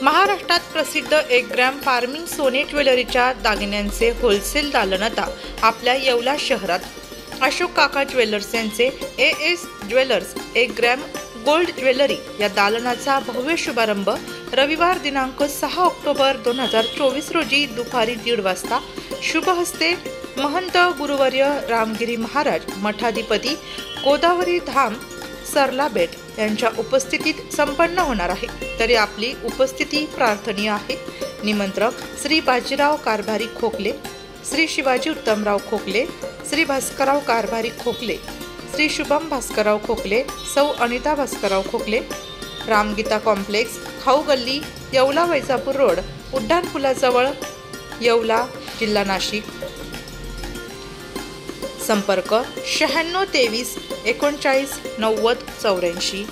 महाराष्ट्रात प्रसिद्ध 1 gram farming सोने ज्वेलरीच्या दागिन्यांचे होलसेल दालन आता आपल्या येवला शहरात अशोक काका ज्वेलर्स यांचे as jewellers 1 gram gold jewellery या दालनाचा भव्य शुभारंभ रविवार दिनांक 6 ऑक्टोबर 2024 रोजी दुपारी 1:30 वाजता शुभ हस्ते महंत गुरुवर्य रामगिरी महाराज मठाधिपती गोदावरी धाम सरलाबेट यांच्या उपस्थितीत संपन्न होणार आहे। तरी आपली उपस्थिती प्रार्थनीय आहे। निमंत्रक श्री बाजीराव कारभारी खोकले, श्री शिवाजी उत्तमराव खोकले, श्री भास्करराव कारभारी खोकले, श्री शुभम भास्करराव खोकले, सौ अनिता भास्करराव खोकले, रामगीता कॉम्प्लेक्स, खाऊ गल्ली, येवला वैजापूर रोड, उड्डाण पुलाजवळ, येवला, जिल्हा नाशिक। संपर्क 96 23 39 90 84।